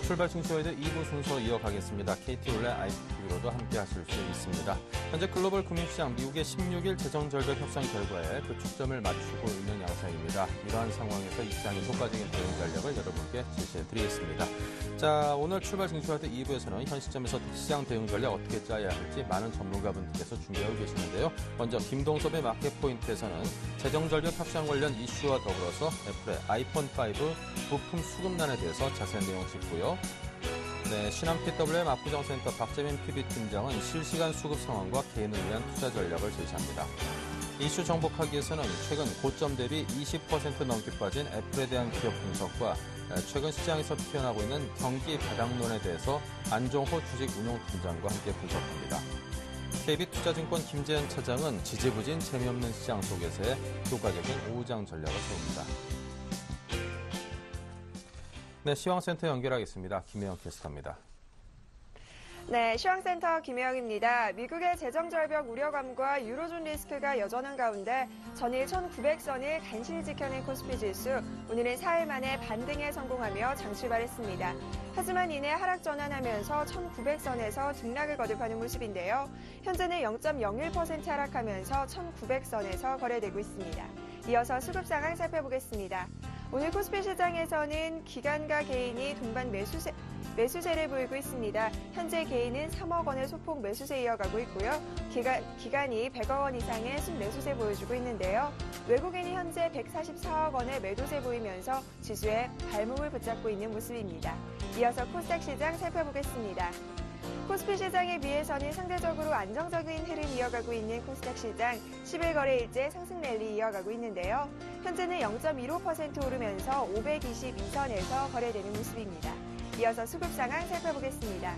출발 징수와이드 2부 순서 이어가겠습니다. KT 올레 IPTV로도 함께 하실 수 있습니다. 현재 글로벌 금융시장 미국의 16일 재정절벽 협상 결과에 교축점을 맞추고 있는 양상입니다. 이러한 상황에서 이 시장의 효과적인 대응 전략을 여러분께 제시해드리겠습니다. 자, 오늘 출발 징수와이드 2부에서는 현 시점에서 시장 대응 전략 어떻게 짜야 할지 많은 전문가분들께서 준비하고 계시는데요. 먼저 김동섭의 마켓 포인트에서는 재정절벽 협상 관련 이슈와 더불어서 애플의 아이폰 5 부품 수급난에 대해서 자세한 내용 짚고요. 네, 신한 PWM 압구정센터 박재민 PB팀장은 실시간 수급 상황과 개인을 위한 투자 전략을 제시합니다. 이슈 정복하기에서는 최근 고점 대비 20% 넘게 빠진 애플에 대한 기업 분석과 최근 시장에서 피어나고 있는 경기 바닥론에 대해서 안종호 주식운용팀장과 함께 분석합니다. KB투자증권 김재현 차장은 지지부진 재미없는 시장 속에서의 효과적인 오후장 전략을 세웁니다. 네, 시황센터 연결하겠습니다. 김혜영 캐스터입니다. 네, 시황센터 김혜영입니다. 미국의 재정절벽 우려감과 유로존 리스크가 여전한 가운데 전일 1900선을 간신히 지켜낸 코스피 지수, 오늘은 4일 만에 반등에 성공하며 장 출발했습니다. 하지만 이내 하락 전환하면서 1900선에서 등락을 거듭하는 모습인데요. 현재는 0.01% 하락하면서 1900선에서 거래되고 있습니다. 이어서 수급 상황 살펴보겠습니다. 오늘 코스피 시장에서는 기관과 개인이 동반 매수세를 보이고 있습니다. 현재 개인은 3억 원의 소폭 매수세 이어가고 있고요. 기관이 100억 원 이상의 순매수세 보여주고 있는데요. 외국인이 현재 144억 원의 매도세 보이면서 지수에 발목을 붙잡고 있는 모습입니다. 이어서 코스닥 시장 살펴보겠습니다. 코스피 시장에 비해서는 상대적으로 안정적인 흐름 이어가고 있는 코스닥 시장, 10일 거래일째 상승 랠리 이어가고 있는데요. 현재는 0.15% 오르면서 522선에서 거래되는 모습입니다. 이어서 수급 상황 살펴보겠습니다.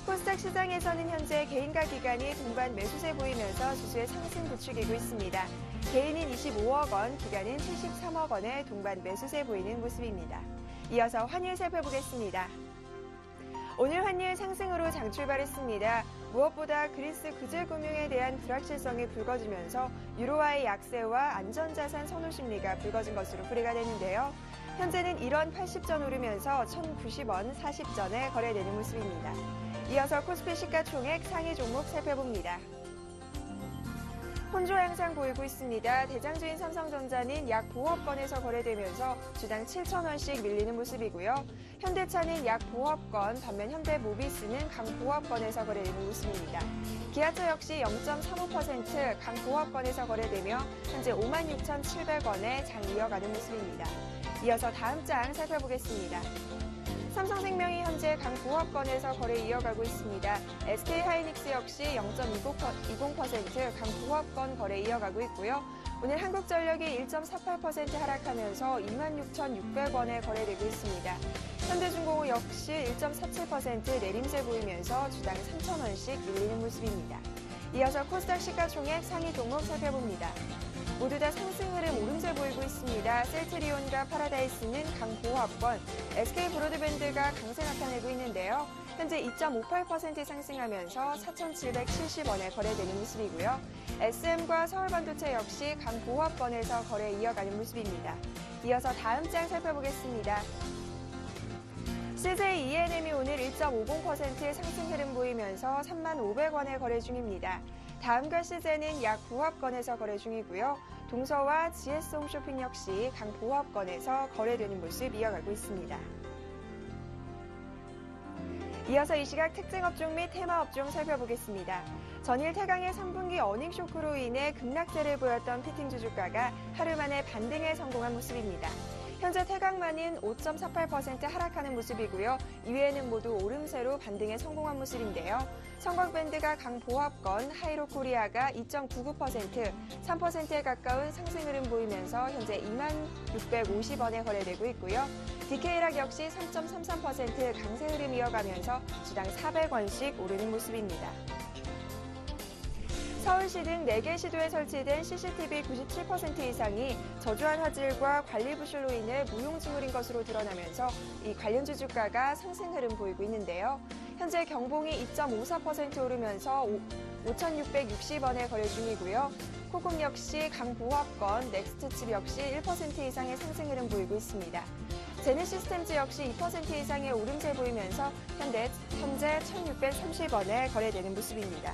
코스닥 시장에서는 현재 개인과 기관이 동반 매수세 보이면서 지수의 상승 부추기고 있습니다. 개인은 25억 원, 기관은 73억 원의 동반 매수세 보이는 모습입니다. 이어서 환율 살펴보겠습니다. 오늘 환율 상승으로 장 출발했습니다. 무엇보다 그리스 구제금융에 대한 불확실성이 불거지면서 유로화의 약세와 안전자산 선호 심리가 불거진 것으로 풀이가 되는데요. 현재는 1원 80전 오르면서 1,090원 40전에 거래되는 모습입니다. 이어서 코스피 시가총액 상위 종목 살펴봅니다. 혼조 양상 보이고 있습니다. 대장주인 삼성전자는 약 5억 건에서 거래되면서 주당 7,000원씩 밀리는 모습이고요. 현대차는 약 5억 건, 반면 현대모비스는 강 5억 건에서 거래되는 모습입니다. 기아차 역시 0.35% 강 5억 건에서 거래되며 현재 56,700원에 장 이어가는 모습입니다. 이어서 다음 장 살펴보겠습니다. 삼성생명이 현재 강 9억 건에서 거래 이어가고 있습니다. SK하이닉스 역시 0.20% 강 9억 건 거래 이어가고 있고요. 오늘 한국전력이 1.48% 하락하면서 26,600원에 거래되고 있습니다. 현대중공업 역시 1.47% 내림세 보이면서 주당 3,000원씩 밀리는 모습입니다. 이어서 코스닥 시가총액 상위 종목 살펴봅니다. 모두 다 상승 흐름 오름세 보이고 있습니다. 셀트리온과 파라다이스는 강 보합권, SK브로드밴드가 강세 나타내고 있는데요. 현재 2.58% 상승하면서 4,770원에 거래되는 모습이고요. SM과 서울반도체 역시 강 보합권에서 거래 이어가는 모습입니다. 이어서 다음 장 살펴보겠습니다. CJ ENM이 오늘 1.50% 상승 흐름 보이면서 35,500원에 거래 중입니다. 다음과 시제는 약 9합권에서 거래 중이고요. 동서와 GS홈쇼핑 역시 강 5합권에서 거래되는 모습 이어가고 있습니다. 이어서 이 시각 특징 업종 및 테마 업종 살펴보겠습니다. 전일 태강의 3분기 어닝 쇼크로 인해 급락세를 보였던 피팅주 주가가 하루 만에 반등에 성공한 모습입니다. 현재 태강만은 5.48% 하락하는 모습이고요. 이외에는 모두 오름세로 반등에 성공한 모습인데요. 성광밴드가 강보합권, 하이로코리아가 2.99%, 3%에 가까운 상승 흐름 보이면서 현재 26,650원에 거래되고 있고요. DK락 역시 3.33% 강세 흐름 이어가면서 주당 400원씩 오르는 모습입니다. 서울시 등 4개 시도에 설치된 CCTV 97% 이상이 저조한 화질과 관리 부실로 인해 무용지물인 것으로 드러나면서 이 관련주 주가가 상승 흐름 보이고 있는데요. 현재 경봉이 2.54% 오르면서 5,660원에 거래 중이고요. 코콤 역시 강보합권, 넥스트칩 역시 1% 이상의 상승 흐름 보이고 있습니다. 제네시스템즈 역시 2% 이상의 오름세 보이면서 현재 1,630원에 거래되는 모습입니다.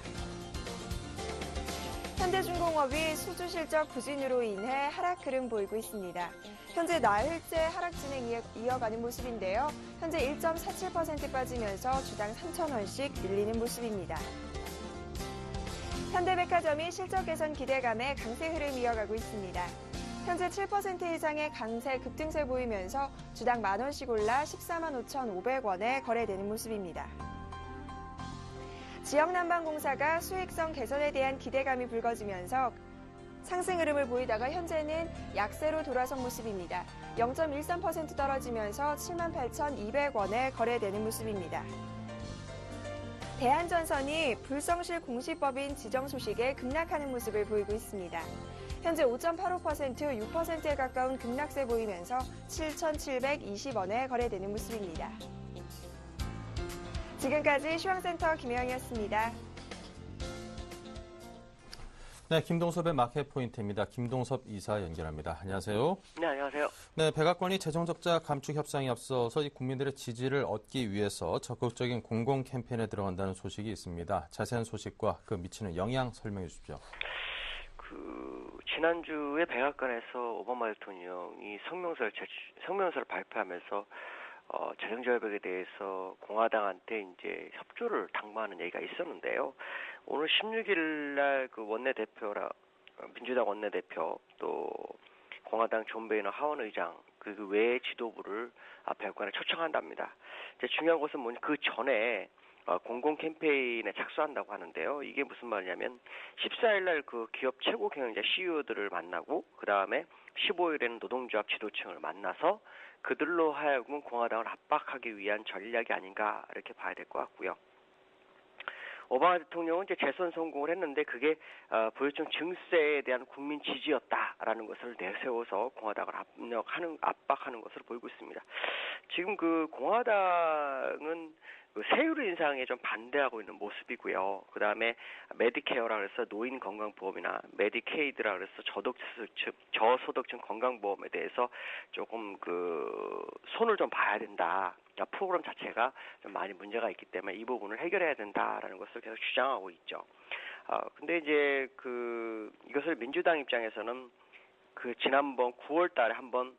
현대중공업이 수주 실적 부진으로 인해 하락 흐름 보이고 있습니다. 현재 나흘째 하락 진행 이어가는 모습인데요. 현재 1.47% 빠지면서 주당 3,000원씩 밀리는 모습입니다. 현대백화점이 실적 개선 기대감에 강세 흐름 이어가고 있습니다. 현재 7% 이상의 강세 급등세 보이면서 주당 만원씩 올라 14만 5,500원에 거래되는 모습입니다. 지역난방공사가 수익성 개선에 대한 기대감이 불거지면서 상승 흐름을 보이다가 현재는 약세로 돌아선 모습입니다. 0.13% 떨어지면서 78,200원에 거래되는 모습입니다. 대한전선이 불성실 공시법인 지정 소식에 급락하는 모습을 보이고 있습니다. 현재 5.85%, 6%에 가까운 급락세 보이면서 7,720원에 거래되는 모습입니다. 지금까지 시황센터 김혜영이었습니다. 네, 김동섭의 마켓 포인트입니다. 김동섭 이사 연결합니다. 안녕하세요. 네, 안녕하세요. 네, 백악관이 재정적자 감축 협상에 앞서서 이 국민들의 지지를 얻기 위해서 적극적인 공공 캠페인에 들어간다는 소식이 있습니다. 자세한 소식과 그 미치는 영향 설명해 주십시오. 지난주에 백악관에서 오바마 대통령이 성명서를 발표하면서 재정절벽에 대해서 공화당한테 이제 협조를 당부하는 얘기가 있었는데요. 오늘 16일 날 그 민주당 원내대표 또 공화당 존 베이너 하원 의장 그 외의 지도부를 백악관에 초청한답니다. 이제 중요한 것은 뭐냐, 그 전에 공공 캠페인에 착수한다고 하는데요. 이게 무슨 말이냐면 14일 날 그 기업 최고 경영자 CEO들을 만나고 그 다음에 15일에는 노동조합 지도층을 만나서 그들로 하여금 공화당을 압박하기 위한 전략이 아닌가 이렇게 봐야 될 것 같고요. 오바마 대통령은 이제 재선 성공을 했는데 그게 부유층 증세에 대한 국민 지지였다라는 것을 내세워서 공화당을 압박하는 것으로 보이고 있습니다. 지금 그 공화당은 그 세율 인상에 좀 반대하고 있는 모습이고요. 그 다음에 메디케어라 그래서 노인 건강보험이나 메디케이드라 그래서 저소득층 건강보험에 대해서 조금 그 손을 좀 봐야 된다. 프로그램 자체가 좀 많이 문제가 있기 때문에 이 부분을 해결해야 된다라는 것을 계속 주장하고 있죠. 근데 이제 이것을 민주당 입장에서는 지난번 9월 달에 한번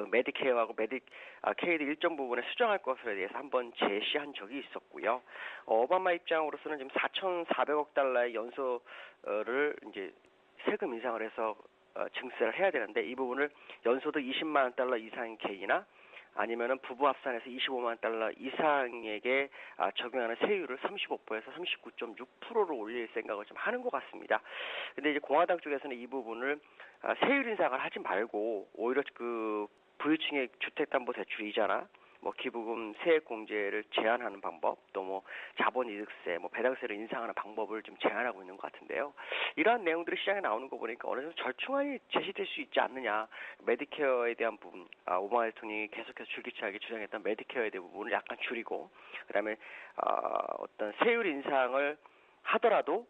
메디케어하고 메디케이드 일정 부분에 수정할 것에 대해서 한번 제시한 적이 있었고요. 오바마 입장으로서는 지금 4,400억 달러의 연소를 이제 세금 인상을 해서 증세를 해야 되는데 이 부분을 연소득 20만 원 달러 이상인 개인이나 아니면은 부부 합산해서 25만 달러 이상에게 적용하는 세율을 35%에서 39.6%로 올릴 생각을 좀 하는 것 같습니다. 근데 이제 공화당 쪽에서는 이 부분을 세율 인상을 하지 말고 오히려 부유층의 주택담보대출 이자나 기부금 세액공제를 제한하는 방법, 또 자본이득세, 배당세를 인상하는 방법을 좀 제한하고 있는 것 같은데요. 이러한 내용들이 시장에 나오는 거 보니까 어느 정도 절충안이 제시될 수 있지 않느냐. 메디케어에 대한 부분, 오바마 대통령이 계속해서 줄기차게 주장했던 메디케어에 대한 부분을 약간 줄이고, 그다음에 어떤 세율 인상을 하더라도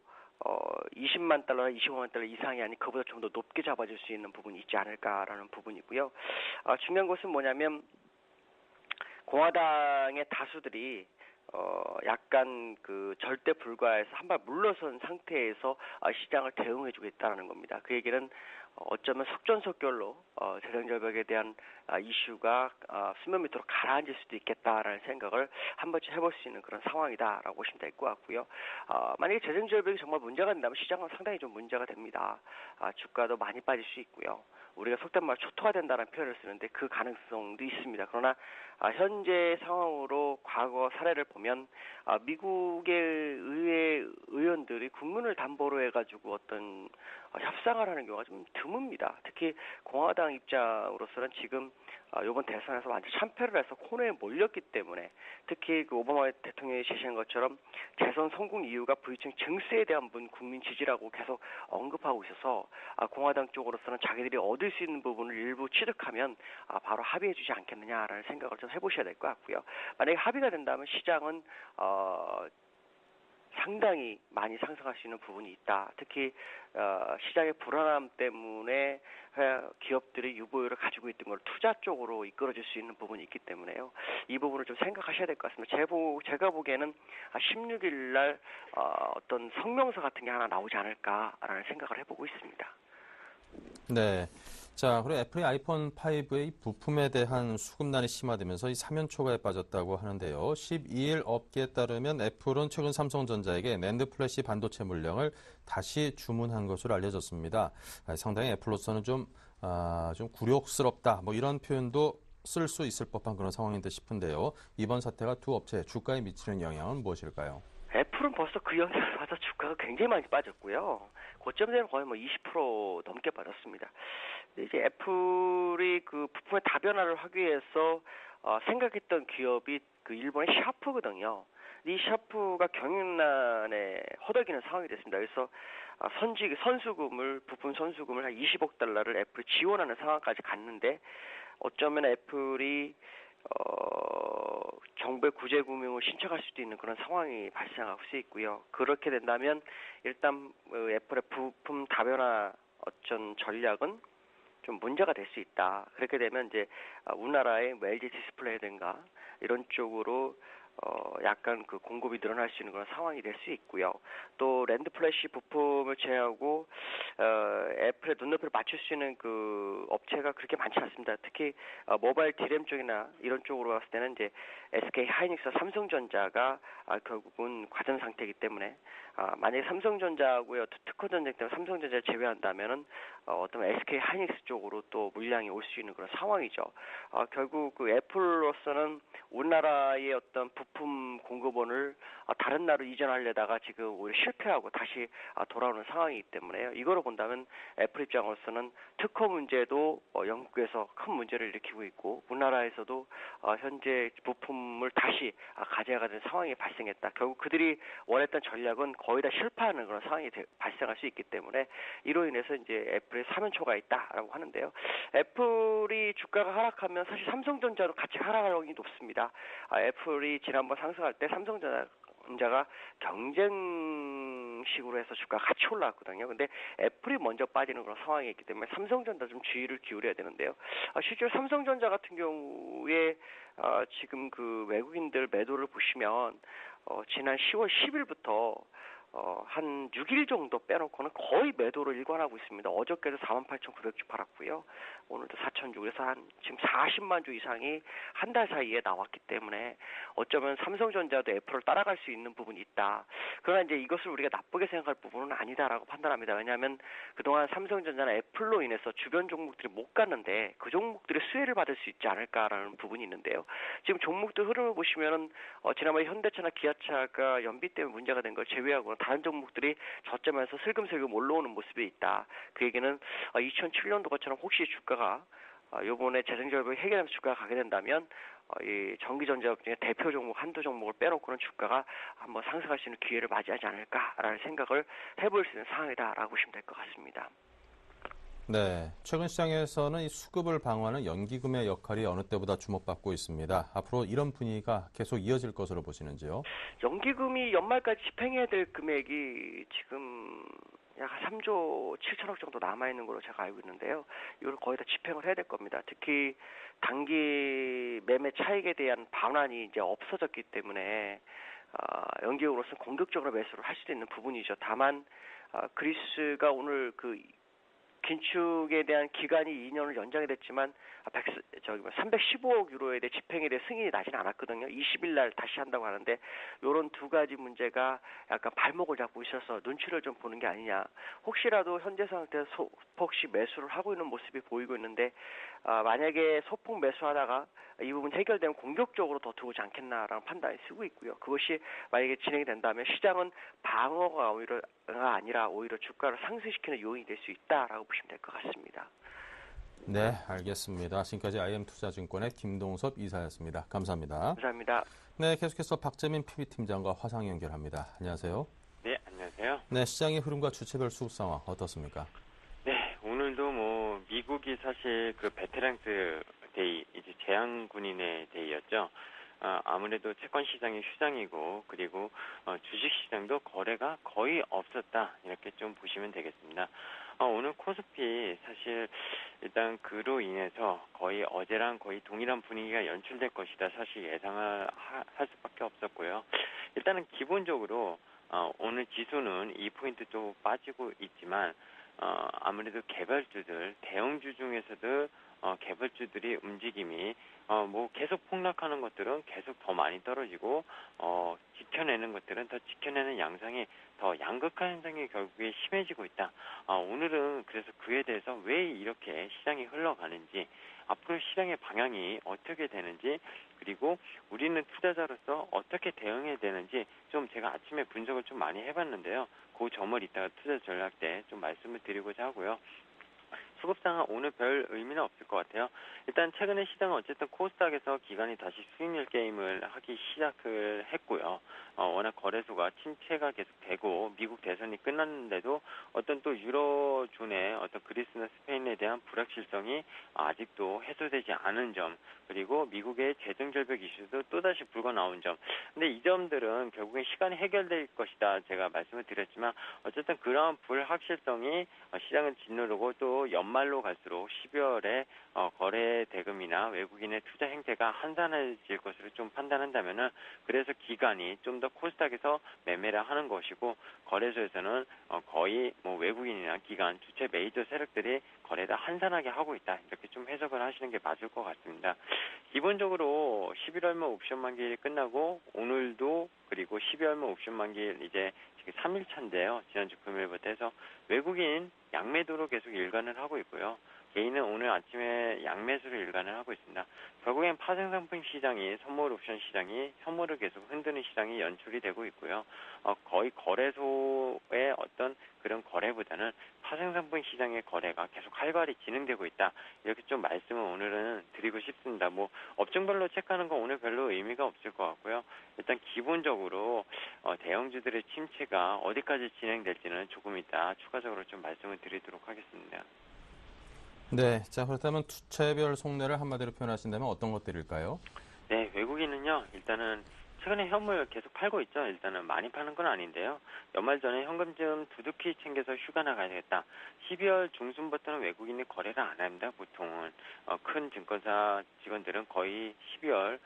20만 달러나 25만 달러 이상이 아닌 그보다 좀 더 높게 잡아줄 수 있는 부분이 있지 않을까라는 부분이고요. 중요한 것은 뭐냐면 공화당의 다수들이 약간 절대 불가에서 한 발 물러선 상태에서 시장을 대응해주겠다는 겁니다. 그 얘기는 어쩌면 속전속결로 재정절벽에 대한 이슈가 수면 밑으로 가라앉을 수도 있겠다라는 생각을 한 번쯤 해볼 수 있는 그런 상황이다라고 보시면 될 것 같고요. 만약에 재정절벽이 정말 문제가 된다면 시장은 상당히 좀 문제가 됩니다. 주가도 많이 빠질 수 있고요. 우리가 속된 말 초토화 된다는 표현을 쓰는데 그 가능성도 있습니다. 그러나 현재 상황으로 과거 사례를 보면 미국의 의회 의원들이 국민을 담보로 해가지고 어떤 협상을 하는 경우가 좀 드뭅니다. 특히 공화당 입장으로서는 지금 이번 대선에서 완전 참패를 해서 코너에 몰렸기 때문에 특히 오바마 대통령이 제시한 것처럼 재선 성공 이유가 부유층 증세에 대한 국민 지지라고 계속 언급하고 있어서 공화당 쪽으로서는 자기들이 얻을 수 있는 부분을 일부 취득하면 바로 합의해주지 않겠느냐라는 생각을 좀 해보셔야 될 것 같고요. 만약에 합의가 된다면 시장은 상당히 많이 상승할 수 있는 부분이 있다. 특히 시장의 불안함 때문에 기업들이 유보율을 가지고 있던 걸 투자 쪽으로 이끌어줄 수 있는 부분이 있기 때문에요. 이 부분을 좀 생각하셔야 될 것 같습니다. 제가 보기에는 16일 날 어떤 성명서 같은 게 하나 나오지 않을까라는 생각을 해보고 있습니다. 네. 자, 그리고 애플이 아이폰 5의 부품에 대한 수급난이 심화되면서 이 사면 초과에 빠졌다고 하는데요. 12일 업계에 따르면 애플은 최근 삼성전자에게 낸드 플래시 반도체 물량을 다시 주문한 것으로 알려졌습니다. 상당히 애플로서는 좀 굴욕스럽다. 뭐 이런 표현도 쓸 수 있을 법한 그런 상황인 듯 싶은데요. 이번 사태가 두 업체의 주가에 미치는 영향은 무엇일까요? 애플은 벌써 그 영향을 받아 주가가 굉장히 많이 빠졌고요. 고점 되면 거의 20% 넘게 빠졌습니다. 근데 이제 애플이 그 부품의 다변화를 하기 위해서 생각했던 기업이 그 일본의 샤프거든요. 이 샤프가 경영난에 허덕이는 상황이 됐습니다. 그래서 부품 선수금을 한 20억 달러를 애플이 지원하는 상황까지 갔는데 어쩌면 애플이 정부의 구제 금융을 신청할 수도 있는 그런 상황이 발생할 수 있고요. 그렇게 된다면 일단 애플의 부품 다변화 어떤 전략은 좀 문제가 될 수 있다. 그렇게 되면 이제 우리나라의 LG 디스플레이든가 이런 쪽으로 약간 그 공급이 늘어날 수 있는 그런 상황이 될 수 있고요. 또 랜드 플래시 부품을 제외하고 애플의 눈높이를 맞출 수 있는 그 업체가 그렇게 많지 않습니다. 특히 모바일 디램 쪽이나 이런 쪽으로 봤을 때는 이제 SK 하이닉스, 삼성전자가 결국은 과점 상태이기 때문에 만약에 삼성전자하고의 특허 전쟁 때문에 삼성전자를 제외한다면은 어떤 SK 하이닉스 쪽으로 또 물량이 올 수 있는 그런 상황이죠. 결국 그 애플로서는 우리나라의 어떤 부품 공급원을 다른 나라로 이전하려다가 지금 오히려 실패하고 다시 돌아오는 상황이기 때문에요. 이거로 본다면 애플 입장으로서는 특허 문제도 영국에서 큰 문제를 일으키고 있고 우리나라에서도 현재 부품을 다시 가져가야 되는 상황이 발생했다. 결국 그들이 원했던 전략은 거의 다 실패하는 그런 상황이 발생할 수 있기 때문에 이로 인해서 이제 애플의 사면초가 있다라고 하는데요. 애플이 주가가 하락하면 사실 삼성전자도 같이 하락할 확률이 높습니다. 애플이 지난번 상승할 때 삼성전자가 경쟁식으로 해서 주가가 같이 올라왔거든요. 근데 애플이 먼저 빠지는 그런 상황이 있기 때문에 삼성전자 좀 주의를 기울여야 되는데요. 실제로 삼성전자 같은 경우에 지금 그 외국인들 매도를 보시면 지난 10월 10일부터 한 6일 정도 빼놓고는 거의 매도를 일관하고 있습니다. 어저께도 48,900주 팔았고요. 오늘도 4,000주, 그래서 지금 40만 주 이상이 한 달 사이에 나왔기 때문에 어쩌면 삼성전자도 애플을 따라갈 수 있는 부분이 있다. 그러나 이제 이것을 우리가 나쁘게 생각할 부분은 아니다라고 판단합니다. 왜냐하면 그동안 삼성전자나 애플로 인해서 주변 종목들이 못 갔는데 그 종목들이 수혜를 받을 수 있지 않을까라는 부분이 있는데요. 지금 종목들 흐름을 보시면은 지난번에 현대차나 기아차가 연비 때문에 문제가 된 걸 제외하고는 다른 종목들이 저점에서 슬금슬금 올라오는 모습이 있다. 그 얘기는 2007년도처럼 혹시 주가가 이번에 재정절벽 해결하면서 주가가 가게 된다면 이 전기전자업 중에 대표 종목 한두 종목을 빼놓고는 주가가 한번 상승할 수 있는 기회를 맞이하지 않을까라는 생각을 해볼 수 있는 상황이다라고 보시면 될 것 같습니다. 네, 최근 시장에서는 이 수급을 방어하는 연기금의 역할이 어느 때보다 주목받고 있습니다. 앞으로 이런 분위기가 계속 이어질 것으로 보시는지요? 연기금이 연말까지 집행해야 될 금액이 지금 약 3조 7천억 정도 남아있는 걸로 제가 알고 있는데요. 이걸 거의 다 집행을 해야 될 겁니다. 특히 단기 매매 차익에 대한 반환이 이제 없어졌기 때문에 연기금으로서는 공격적으로 매수를 할 수도 있는 부분이죠. 다만 그리스가 오늘 그 긴축에 대한 기간이 2년을 연장이 됐지만 315억 유로에 대해 집행에 대해 승인이 나지는 않았거든요. 20일 날 다시 한다고 하는데 이런 두 가지 문제가 약간 발목을 잡고 있어서 눈치를 좀 보는 게 아니냐. 혹시라도 현재 상태에서 소폭씩 매수를 하고 있는 모습이 보이고 있는데 만약에 소폭 매수하다가 이 부분 해결되면 공격적으로 더 들어오지 않겠나라는 판단이 쓰고 있고요. 그것이 만약에 진행이 된다면 시장은 방어가 아니라 오히려 주가를 상승시키는 요인이 될 수 있다라고 보시면 될 것 같습니다. 네, 알겠습니다. 지금까지 IM투자증권의 김동섭 이사였습니다. 감사합니다. 감사합니다. 네, 계속해서 박재민 PB팀장과 화상 연결합니다. 안녕하세요. 네, 안녕하세요. 네, 시장의 흐름과 주체별 수급 상황 어떻습니까? 네, 오늘도 미국이 사실 그 베테랑스 데이, 이제 재향군인의 데이였죠. 아무래도 채권 시장이 휴장이고 그리고 주식 시장도 거래가 거의 없었다 이렇게 좀 보시면 되겠습니다. 오늘 코스피 사실 일단 그로 인해서 거의 어제랑 거의 동일한 분위기가 연출될 것이다 사실 예상을 할 수밖에 없었고요. 일단은 기본적으로 오늘 지수는 2포인트 좀 빠지고 있지만 아무래도 개발주들 대형주 중에서도 개발주들이 움직임이 뭐 계속 폭락하는 것들은 계속 더 많이 떨어지고 지켜내는 것들은 더 지켜내는 양상이 더 양극화 현상이 결국에 심해지고 있다. 오늘은 그래서 그에 대해서 왜 이렇게 시장이 흘러가는지 앞으로 시장의 방향이 어떻게 되는지 그리고 우리는 투자자로서 어떻게 대응해야 되는지 좀 제가 아침에 분석을 좀 많이 해봤는데요. 그 점을 이따가 투자 전략 때 좀 말씀을 드리고자 하고요. 수급상은 오늘 별 의미는 없을 것 같아요. 일단 최근에 시장은 어쨌든 코스닥에서 기관이 다시 수익률 게임을 하기 시작을 했고요. 워낙 거래소가 침체가 계속되고 미국 대선이 끝났는데도 어떤 또 유로존의 어떤 그리스나 스페인에 대한 불확실성이 아직도 해소되지 않은 점 그리고 미국의 재정절벽 이슈도 또다시 불거 나온 점. 근데 이 점들은 결국엔 시간이 해결될 것이다. 제가 말씀을 드렸지만 어쨌든 그러한 불확실성이 시장을 짓누르고 또 연말로 갈수록 12월에 거래 대금이나 외국인의 투자 행태가 한산해질 것으로 좀 판단한다면은 그래서 기관이 좀 더 코스닥에서 매매를 하는 것이고 거래소에서는 거의 뭐 외국인이나 기관 주체 메이저 세력들이 거래를 한산하게 하고 있다 이렇게 좀 해석을 하시는 게 맞을 것 같습니다. 기본적으로 11월말 옵션 만기일이 끝나고 오늘도 그리고 12월말 옵션 만기일 이제 지금 3일차인데요. 지난주 금요일부터 해서 외국인 양매도로 계속 일관을 하고 있고요. 개인은 오늘 아침에 양매수를 일관을 하고 있습니다. 결국엔 파생상품 시장이 선물 옵션 시장이 선물을 계속 흔드는 시장이 연출이 되고 있고요. 거의 거래소의 어떤 그런 거래보다는 파생상품 시장의 거래가 계속 활발히 진행되고 있다. 이렇게 좀 말씀을 오늘은 드리고 싶습니다. 뭐 업종별로 체크하는 건 오늘 별로 의미가 없을 것 같고요. 일단 기본적으로 대형주들의 침체가 어디까지 진행될지는 조금 이따 추가적으로 좀 말씀을 드리도록 하겠습니다. 네, 자 그렇다면 투체별 속내를 한마디로 표현하신다면 어떤 것들일까요? 네, 외국인은요, 일단은 최근에 현물 계속 팔고 있죠. 일단은 많이 파는 건 아닌데요. 연말 전에 현금 좀 두둑히 챙겨서 휴가 나가야 되겠다. 12월 중순부터는 외국인이 거래를 안 합니다. 보통은 큰 증권사 직원들은 거의 12월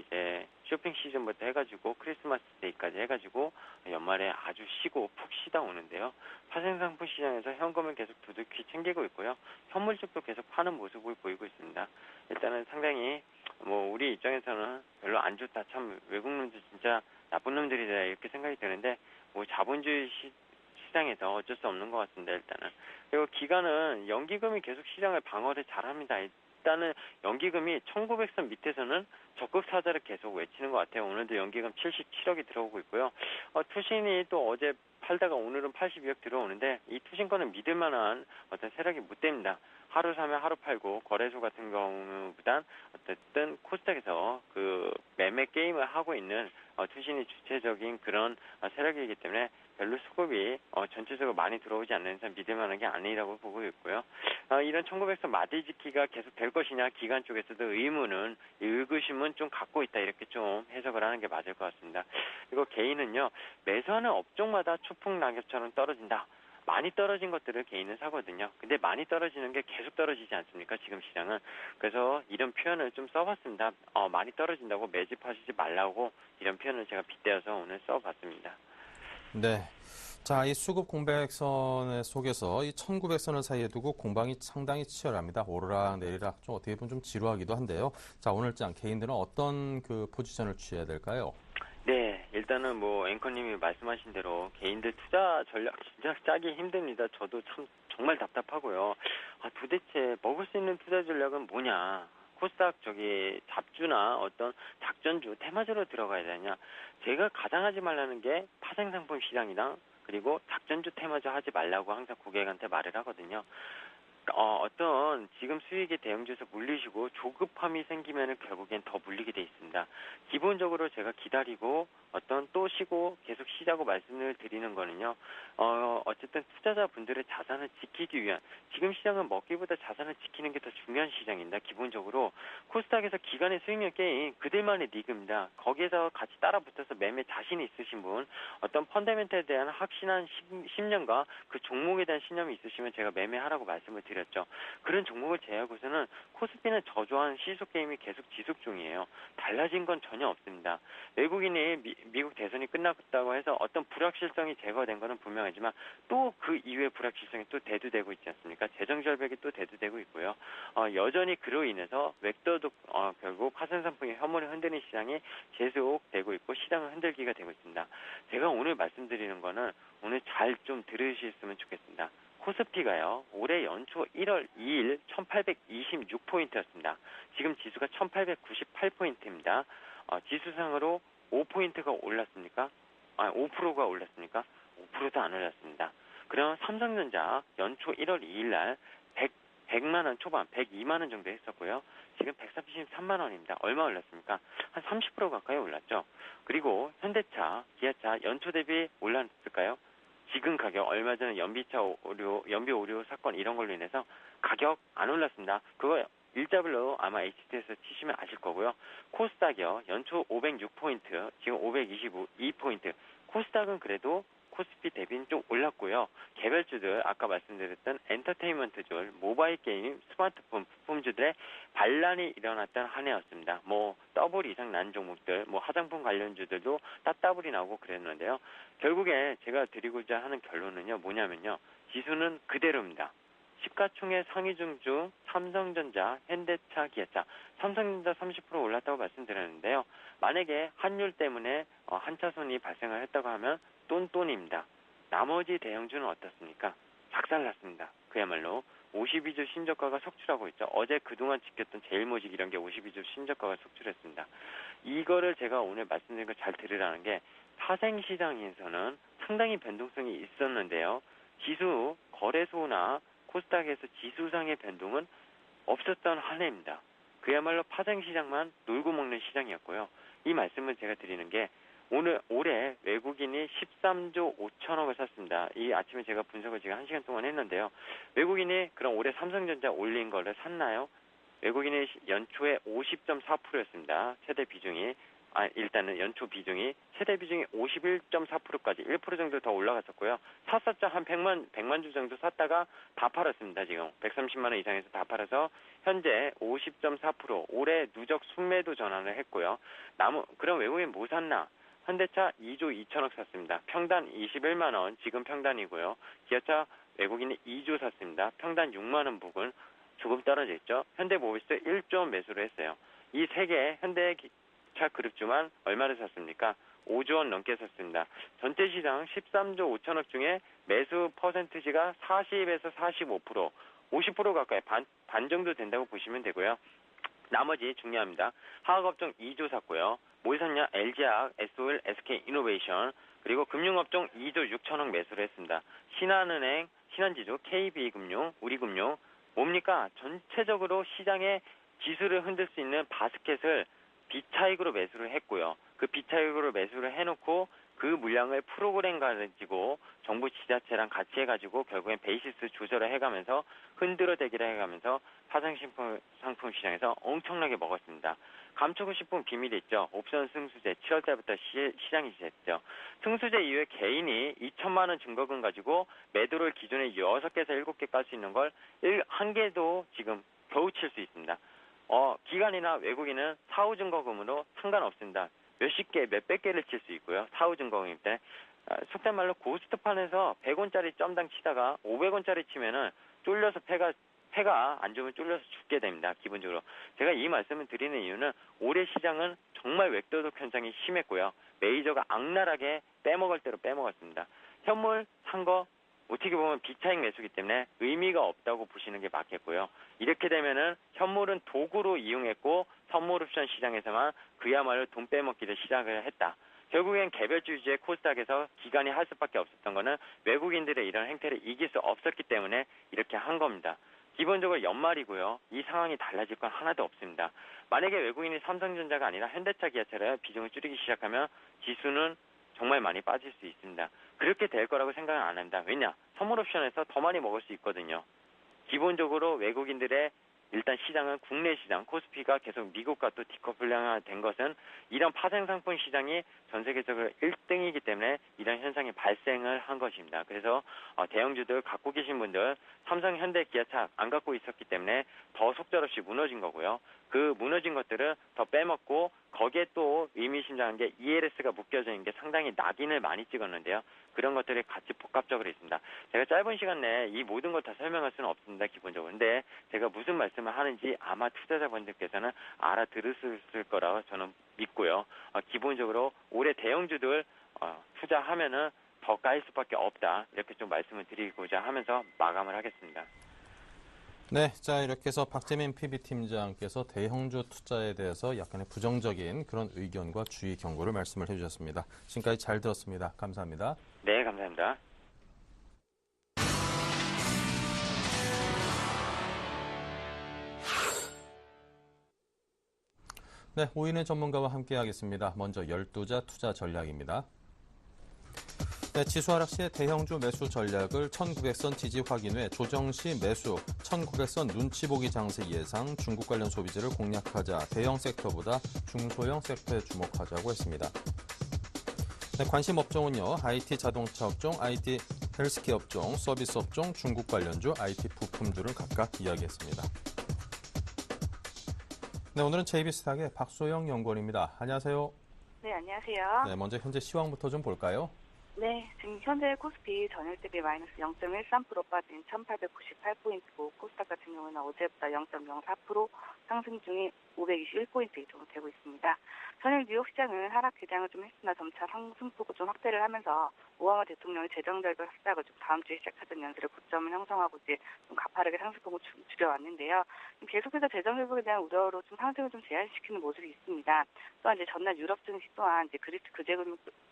이제 쇼핑 시즌부터 해가지고 크리스마스 데이까지 해가지고 연말에 아주 쉬고 푹 쉬다 오는데요. 파생상품 시장에서 현금을 계속 두둑히 챙기고 있고요. 현물집도 계속 파는 모습을 보이고 있습니다. 일단은 상당히 뭐 우리 입장에서는 별로 안 좋다. 참 외국 놈들 진짜 나쁜 놈들이다 이렇게 생각이 드는데 뭐 자본주의 시장에서 어쩔 수 없는 것 같습니다. 일단은 그리고 기관은 연기금이 계속 시장을 방어를 잘합니다. 일단은 연기금이 1900선 밑에서는 적극 사자를 계속 외치는 것 같아요. 오늘도 연기금 77억이 들어오고 있고요. 투신이 또 어제 팔다가 오늘은 82억 들어오는데 이 투신권은 믿을 만한 어떤 세력이 못 됩니다. 하루 사면 하루 팔고 거래소 같은 경우보단 어쨌든 코스닥에서 그 매매 게임을 하고 있는 투신이 주체적인 그런 세력이기 때문에 별로 수급이 전체적으로 많이 들어오지 않는 이상 믿을 만한 게 아니라고 보고 있고요. 이런 1900선 마디 지키가 계속 될 것이냐 기관 쪽에서도 의구심은 좀 갖고 있다 이렇게 좀 해석을 하는 게 맞을 것 같습니다. 그리고 개인은요 매수하는 업종마다 추풍 낙엽처럼 떨어진다. 많이 떨어진 것들을 개인은 사거든요. 근데 많이 떨어지는 게 계속 떨어지지 않습니까? 지금 시장은. 그래서 이런 표현을 좀 써봤습니다. 많이 떨어진다고 매집하시지 말라고 이런 표현을 제가 빗대어서 오늘 써봤습니다. 네. 자, 이 수급 공백선 속에서 이 1900선을 사이에 두고 공방이 상당히 치열합니다. 오르락 내리락 좀 어떻게 보면 좀 지루하기도 한데요. 자, 오늘장 개인들은 어떤 그 포지션을 취해야 될까요? 네, 일단은 뭐 앵커님이 말씀하신 대로 개인들 투자 전략 진짜 짜기 힘듭니다. 저도 참 정말 답답하고요. 도대체 먹을 수 있는 투자 전략은 뭐냐? 코스닥 잡주나 어떤 작전주, 테마주로 들어가야 되냐? 제가 가장 하지 말라는 게 파생상품 시장이랑 그리고 작전주 테마주 하지 말라고 항상 고객한테 말을 하거든요. 어떤 지금 수익의 대형주에서 물리시고 조급함이 생기면 결국엔 더 물리게 돼 있습니다. 기본적으로 제가 기다리고 어떤 또 쉬고 계속 쉬자고 말씀을 드리는 거는요. 어쨌든 투자자분들의 자산을 지키기 위한, 지금 시장은 먹기보다 자산을 지키는 게 더 중요한 시장입니다. 기본적으로 코스닥에서 기간의 수익률 게임 그들만의 리그입니다. 거기에서 같이 따라 붙어서 매매 자신이 있으신 분, 어떤 펀더멘털에 대한 확신한 심령과 그 종목에 대한 신념이 있으시면 제가 매매하라고 말씀을 드렸죠. 그런 종목을 제외하고서는 코스피는 저조한 시소 게임이 계속 지속 중이에요. 달라진 건 전혀 없습니다. 외국인이 미국 대선이 끝났다고 해서 어떤 불확실성이 제거된 것은 분명하지만 또 그 이후의 불확실성이 또 대두되고 있지 않습니까? 재정 절벽이 또 대두되고 있고요. 여전히 그로 인해서 웹도도 결국 화sen상품의 혐오를 흔드는 시장이 계속되고 있고 시장을 흔들기가 되고 있습니다. 제가 오늘 말씀드리는 거는 오늘 잘 좀 들으셨으면 좋겠습니다. 코스피가요, 올해 연초 1월 2일 1826포인트였습니다. 지금 지수가 1898포인트입니다. 지수상으로 5포인트가 올랐습니까? 5%가 올랐습니까? 5%도 안 올랐습니다. 그럼 삼성전자 연초 1월 2일 날 100만 원 초반, 102만 원 정도 했었고요. 지금 133만 원입니다. 얼마 올랐습니까? 한 30% 가까이 올랐죠. 그리고 현대차, 기아차 연초 대비 올랐을까요? 지금 가격, 얼마 전에 연비 오류 사건 이런 걸로 인해서 가격 안 올랐습니다. 그거 일자별로 아마 HT에서 치시면 아실 거고요. 코스닥이요, 연초 506포인트, 지금 522포인트. 코스닥은 그래도 코스피 대비는 좀 올랐고요. 개별주들, 아까 말씀드렸던 엔터테인먼트줄, 모바일 게임, 스마트폰 부품주들의 반란이 일어났던 한 해였습니다. 더블 이상 난 종목들, 화장품 관련주들도 다 더블이 나오고 그랬는데요. 결국에 제가 드리고자 하는 결론은요, 뭐냐면요, 지수는 그대로입니다. 시가총액 상위중 중 삼성전자, 현대차, 기아차, 삼성전자 30% 올랐다고 말씀드렸는데요. 만약에 환율 때문에 한차손이 발생을 했다고 하면 똔똔입니다. 나머지 대형주는 어떻습니까? 작살났습니다. 그야말로 52주 신저가가 속출하고 있죠. 어제 그동안 지켰던 제일모직 이런 게 52주 신저가가 속출했습니다. 이거를 제가 오늘 말씀드린 걸 잘 들으라는 게, 파생시장에서는 상당히 변동성이 있었는데요. 지수, 거래소나 코스닥에서 지수상의 변동은 없었던 한 해입니다. 그야말로 파생시장만 놀고 먹는 시장이었고요. 이 말씀을 제가 드리는 게, 올해 외국인이 13조 5천억을 샀습니다. 이 아침에 제가 분석을 지금 1시간 동안 했는데요. 외국인이 그럼 올해 삼성전자 올린 거를 샀나요? 외국인이 연초에 50.4%였습니다. 최대 비중이. 일단은 연초 비중이, 최대 비중이 51.4%까지 1% 정도 더 올라갔었고요. 샀었죠. 한 100만 주 정도 샀다가 다 팔았습니다. 지금 130만 원 이상에서 다 팔아서 현재 50.4%, 올해 누적 순매도 전환을 했고요. 그럼 외국인 뭐 샀나? 현대차 2조 2천억 샀습니다. 평단 21만 원, 지금 평단이고요. 기아차 외국인이 2조 샀습니다. 평단 6만 원 부근 조금 떨어져 있죠. 현대모비스 1조 원 매수를 했어요. 이 세 개 현대차 그룹주만 얼마를 샀습니까? 5조 원 넘게 샀습니다. 전체 시장 13조 5천억 중에 매수 퍼센트지가 40에서 45%, 50% 가까이 반 정도 된다고 보시면 되고요. 나머지 중요합니다. 화학업종 2조 샀고요. 뭐 샀냐? LG화학, SOL, SK이노베이션, 그리고 금융업종 2조 6천억 매수를 했습니다. 신한은행, 신한지주, KB금융, 우리금융, 뭡니까? 전체적으로 시장의 지수를 흔들 수 있는 바스켓을 비차익으로 매수를 했고요. 그 비차익으로 매수를 해놓고 그 물량을 프로그램 가지고 정부 지자체랑 같이 해가지고 결국엔 베이시스 조절을 해가면서 흔들어대기를 해가면서 화장품 시장에서 엄청나게 먹었습니다. 감추고 싶은 비밀이 있죠. 옵션 승수제 7월 달부터 시장이 시작했죠. 승수제 이후에 개인이 2천만 원 증거금 가지고 매도를 기존에 6개에서 7개 깔 수 있는 걸 1개도 지금 겨우 칠 수 있습니다. 기관이나 외국인은 사후 증거금으로 상관없습니다. 몇십 개, 몇백 개를 칠 수 있고요. 사후 증거금일 때. 속된 말로 고스트판에서 100원짜리 점당 치다가 500원짜리 치면은 쫄려서 패가 안 좋으면 쫄려서 죽게 됩니다. 기본적으로. 제가 이 말씀을 드리는 이유는 올해 시장은 정말 웹도덕 현상이 심했고요. 메이저가 악랄하게 빼먹을 대로 빼먹었습니다. 현물 산 거 어떻게 보면 비차익 매수기 때문에 의미가 없다고 보시는 게 맞겠고요. 이렇게 되면은 현물은 도구로 이용했고 선물 옵션 시장에서만 그야말로 돈 빼먹기를 시작을 했다. 결국엔 개별주 위주의 코스닥에서 기관이 할 수밖에 없었던 거는 외국인들의 이런 행태를 이길 수 없었기 때문에 이렇게 한 겁니다. 기본적으로 연말이고요. 이 상황이 달라질 건 하나도 없습니다. 만약에 외국인이 삼성전자가 아니라 현대차, 기아차를 비중을 줄이기 시작하면 지수는 정말 많이 빠질 수 있습니다. 그렇게 될 거라고 생각은 안 합니다. 왜냐? 선물 옵션에서 더 많이 먹을 수 있거든요. 기본적으로 외국인들의 일단 시장은 국내 시장, 코스피가 계속 미국과 또 디커플링화 된 것은 이런 파생상품 시장이 전 세계적으로 1등이기 때문에 이런 현상이 발생을 한 것입니다. 그래서 대형주들 갖고 계신 분들 삼성, 현대, 기아차 안 갖고 있었기 때문에 더 속절없이 무너진 거고요. 그 무너진 것들을 더 빼먹고 거기에 또 의미심장한 게 ELS가 묶여져 있는 게 상당히 낙인을 많이 찍었는데요. 그런 것들이 같이 복합적으로 있습니다. 제가 짧은 시간 내에 이 모든 걸 다 설명할 수는 없습니다. 기본적으로. 근데 제가 무슨 말씀을 하는지 아마 투자자분들께서는 알아들으실 거라고 저는 믿고요. 기본적으로 올해 대형주들 투자하면은 더 까일 수밖에 없다. 이렇게 좀 말씀을 드리고자 하면서 마감을 하겠습니다. 네, 자 이렇게 해서 박재민 PB팀장께서 대형주 투자에 대해서 약간의 부정적인 그런 의견과 주의 경고를 말씀을 해주셨습니다. 지금까지 잘 들었습니다. 감사합니다. 네, 감사합니다. 네, 오인의 전문가와 함께하겠습니다. 먼저 12자 투자 전략입니다. 네, 지수 하락 시의 대형주 매수 전략을 1900선 지지 확인 후에 조정 시 매수, 1900선 눈치 보기 장세 예상, 중국 관련 소비재를 공략하자, 대형 섹터보다 중소형 섹터에 주목하자고 했습니다. 네, 관심 업종은요, IT 자동차 업종, IT 헬스케어 업종, 서비스 업종, 중국 관련주, IT 부품주를 각각 이야기했습니다. 네, 오늘은 JB스탁의 박소영 연구원입니다. 안녕하세요. 네, 안녕하세요. 네, 먼저 현재 시황부터 좀 볼까요? 네, 지금 현재 코스피 전일 대비 마이너스 0.13% 빠진 1898포인트고 코스닥 같은 경우는 어제보다 0.04% 상승 중인 521포인트 정도 되고 있습니다. 전일 뉴욕 시장은 하락 개장을 좀 했으나 점차 상승폭을 좀 확대를 하면서 오바마 대통령의 재정절벽 합작을 좀 다음 주에 시작하던 연설에 고점을 형성하고 이제 좀 가파르게 상승폭을 줄여왔는데요. 계속해서 재정절벽에 대한 우려로 좀 상승을 좀 제한시키는 모습이 있습니다. 또한 이제 전날 유럽 증시 또한 이제 그리스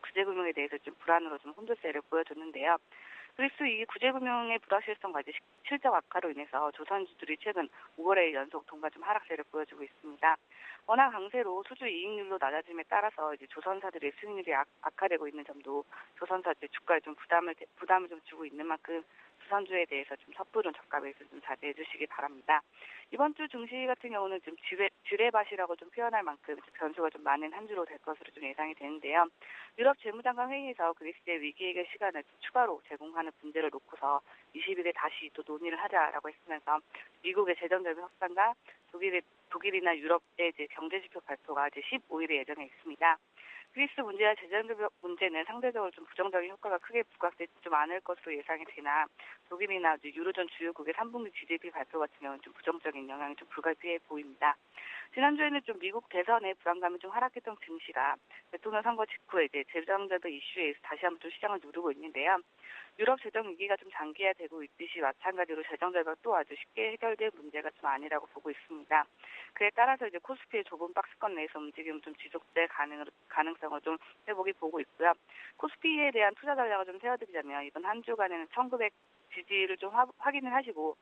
구제금융에 대해서 좀 불안으로 좀 혼조세를 보여줬는데요. 그리스 이 구제금융의 불확실성과 이제 실적 악화로 인해서 조선주들이 최근 5월에 연속 동반 좀 하락세를 보여주고 있습니다. 워낙 강세로 수주 이익률도 낮아짐에 따라서 이제 조선사들의 수익률이 악화되고 있는 점도 조선사 주가에 좀 부담을 좀 주고 있는 만큼 조선주에 대해서 좀 섣부른 저가 매수 좀 자제해 주시기 바랍니다. 이번 주 증시 같은 경우는 좀 지뢰밭이라고 좀 표현할 만큼 변수가 좀 많은 한 주로 될 것으로 좀 예상이 되는데요. 유럽 재무장관 회의에서 그리스의 위기해결 시간을 추가로 제공하는 문제를 놓고서 20일에 다시 또 논의를 하자라고 했으면서 미국의 재정절벽 확산과 독일이나 유럽의 이제 경제지표 발표가 이제 15일에 예정해 있습니다. 그리스 문제와 재정적 문제는 상대적으로 좀 부정적인 효과가 크게 부각되지 좀 않을 것으로 예상이 되나 독일이나 유로존 주요국의 3분기 GDP 발표 같은 경우는 좀 부정적인 영향이 좀 불가피해 보입니다. 지난주에는 좀 미국 대선의 불안감이 좀 하락했던 증시가 대통령 선거 직후에 이제 재정적 이슈에 다시 한번 좀 시장을 누르고 있는데요. 유럽 재정 위기가 좀 장기화되고 있듯이 마찬가지로 재정절벽도 아주 쉽게 해결될 문제가 좀 아니라고 보고 있습니다. 그에 따라서 이제 코스피의 좁은 박스권 내에서 움직임은 좀 지속될 가능성을 좀 회복이 보고 있고요. 코스피에 대한 투자 전략을 좀 세워드리자면 이번 한 주간에는 1900 지지를 좀 확인을 하시고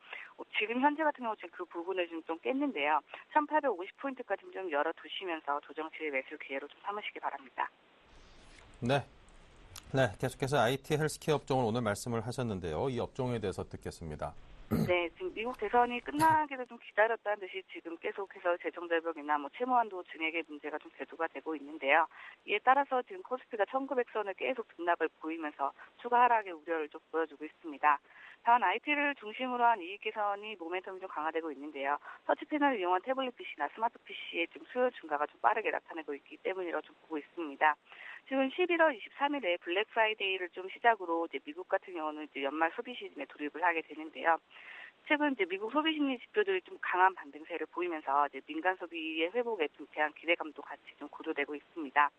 지금 현재 같은 경우 지금 그 부분을 좀 깼는데요. 1850포인트까지 좀 열어두시면서 조정 시의 매수 기회로 좀 삼으시기 바랍니다. 네. 네, 계속해서 IT 헬스케어 업종을 오늘 말씀을 하셨는데요. 이 업종에 대해서 듣겠습니다. 네, 지금 미국 대선이 끝나기를 좀 기다렸다는 듯이 지금 계속해서 재정절벽이나 채무한도 증액의 문제가 좀 대두가 되고 있는데요. 이에 따라서 지금 코스피가 1900선을 계속 등락을 보이면서 추가 하락의 우려를 좀 보여주고 있습니다. 다만 IT를 중심으로 한 이익 개선이 모멘텀이 좀 강화되고 있는데요. 터치 패널을 이용한 태블릿 PC나 스마트 PC의 좀 수요 증가가 좀 빠르게 나타나고 있기 때문이라고 좀 보고 있습니다. 지금 11월 23일에 블랙 프라이데이를 좀 시작으로 이제 미국 같은 경우는 이제 연말 소비 시즌에 돌입을 하게 되는데요. 최근 이제 미국 소비 심리 지표들이 좀 강한 반등세를 보이면서 이제 민간 소비의 회복에 좀 대한 기대감도 같이 좀 고조되고 있습니다.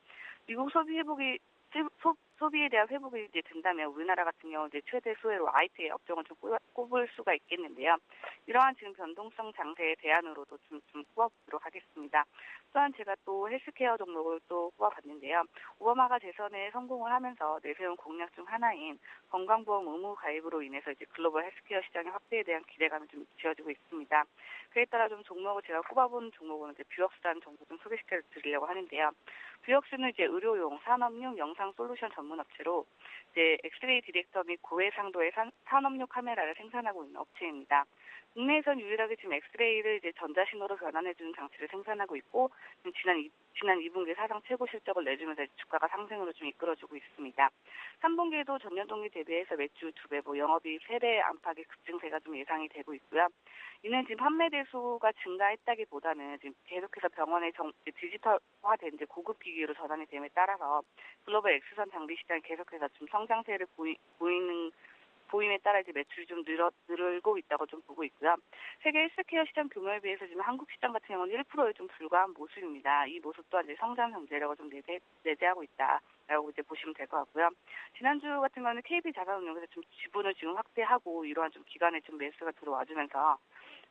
미국 소비 회복이 소비에 대한 회복이 이제 된다면 우리나라 같은 경우 이제 최대 수혜로 IP의 업종을 좀 꼽을 수가 있겠는데요. 이러한 지금 변동성 장세의 대안으로도 좀 꼽아보도록 하겠습니다. 또한 제가 또 헬스케어 종목을 또 꼽아봤는데요. 오바마가 재선에 성공을 하면서 내세운 공약 중 하나인 건강보험 의무 가입으로 인해서 이제 글로벌 헬스케어 시장의 확대에 대한 기대감이 좀 지어지고 있습니다. 그에 따라 좀 종목을 제가 꼽아본 종목은 이제 뷰역스라는 종목 좀 소개시켜 드리려고 하는데요. 뷰역스는 이제 의료용, 산업용 영상 솔루션 전문 업체로 이제 엑스레이 디렉터 및 고해상도의 산업용 카메라를 생산하고 있는 업체입니다. 국내에선 유일하게 지금 엑스레이를 이제 전자신호로 변환해주는 장치를 생산하고 있고 지난 2분기 사상 최고 실적을 내주면서 주가가 상승으로 좀 이끌어주고 있습니다. 3분기에도 전년 동기 대비해서 매출 2배, 영업이익 3배 안팎의 급증세가 좀 예상이 되고 있고요. 이는 지금 판매 대수가 증가했다기보다는 지금 계속해서 병원의 디지털화된 이제 고급 기기로 전환이 됨에 따라서 글로벌 X선 장비 시장이 계속해서 좀 성장세를 보임에 따라 이제 매출이 좀 늘고 있다고 좀 보고 있고요. 세계 헬스케어 시장 규모에 비해서 지금 한국 시장 같은 경우는 1%에 좀 불과한 모습입니다. 이 모습 또한 이제 성장 경제력을 좀 내재하고 있다라고 이제 보시면 될 것 같고요. 지난주 같은 경우는 KB 자산운용에서 좀 지분을 지금 확대하고 이러한 좀 기간에 좀 매수가 들어와주면서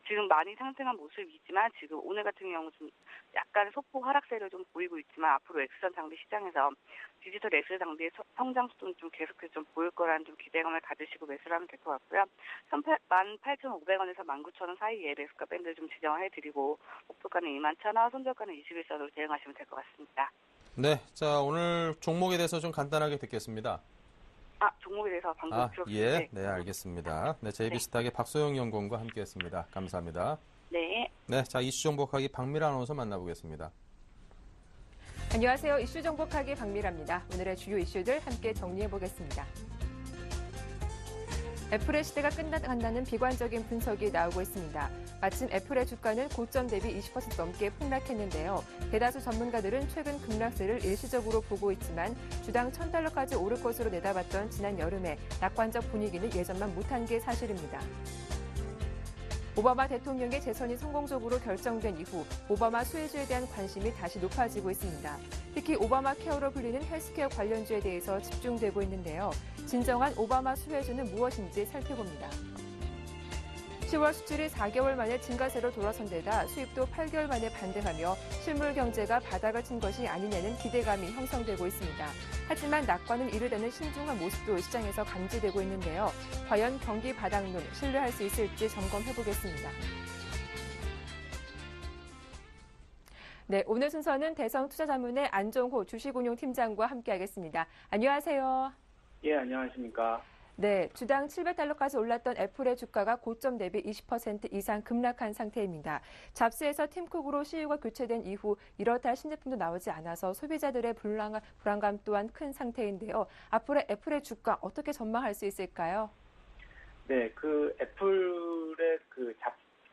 지금 많이 상승한 모습이지만 지금 오늘 같은 경우 좀 약간 소폭 하락세를 좀 보이고 있지만 앞으로 X선 장비 시장에서 디지털 X 장비의 성장 속도는 좀 계속해서 좀 보일 거라는 좀 기대감을 가지시고 매수를 하면 될 것 같고요. 18,500원에서 19,000원 사이에 매수가 밴드를 좀 지정을 해드리고 목표가는 21,000원, 손절가는 21선으로 대응하시면 될 것 같습니다. 네, 자 오늘 종목에 대해서 좀 간단하게 듣겠습니다. 종목에 대해서 방금 예, 네, 알겠습니다. 네, JB스탁의 박소영 연구원과 함께했습니다. 감사합니다. 네. 네, 자 이슈 정복하기 박미라 아나운서 만나보겠습니다. 안녕하세요. 이슈 정복하기 박미라입니다. 오늘의 주요 이슈들 함께 정리해보겠습니다. 애플의 시대가 끝나간다는 비관적인 분석이 나오고 있습니다. 마침 애플의 주가는 고점 대비 20% 넘게 폭락했는데요. 대다수 전문가들은 최근 급락세를 일시적으로 보고 있지만 주당 $1,000까지 오를 것으로 내다봤던 지난 여름에 낙관적 분위기는 예전만 못한 게 사실입니다. 오바마 대통령의 재선이 성공적으로 결정된 이후 오바마 수혜주에 대한 관심이 다시 높아지고 있습니다. 특히 오바마 케어로 불리는 헬스케어 관련주에 대해서 집중되고 있는데요. 진정한 오바마 수혜주는 무엇인지 살펴봅니다. 10월 수출이 4개월 만에 증가세로 돌아선 데다 수입도 8개월 만에 반등하며 실물 경제가 바닥을 친 것이 아니냐는 기대감이 형성되고 있습니다. 하지만 낙관은 이르다는 신중한 모습도 시장에서 감지되고 있는데요. 과연 경기 바닥론 신뢰할 수 있을지 점검해보겠습니다. 네, 오늘 순서는 대성투자자문의 안종호 주식운용팀장과 함께하겠습니다. 안녕하세요. 예, 안녕하십니까. 네, 주당 $700까지 올랐던 애플의 주가가 고점 대비 20% 이상 급락한 상태입니다. 잡스에서 팀쿡으로 CEO가 교체된 이후 이렇다 신제품도 나오지 않아서 소비자들의 불안감 또한 큰 상태인데요. 앞으로 애플의 주가 어떻게 전망할 수 있을까요? 네, 그 애플의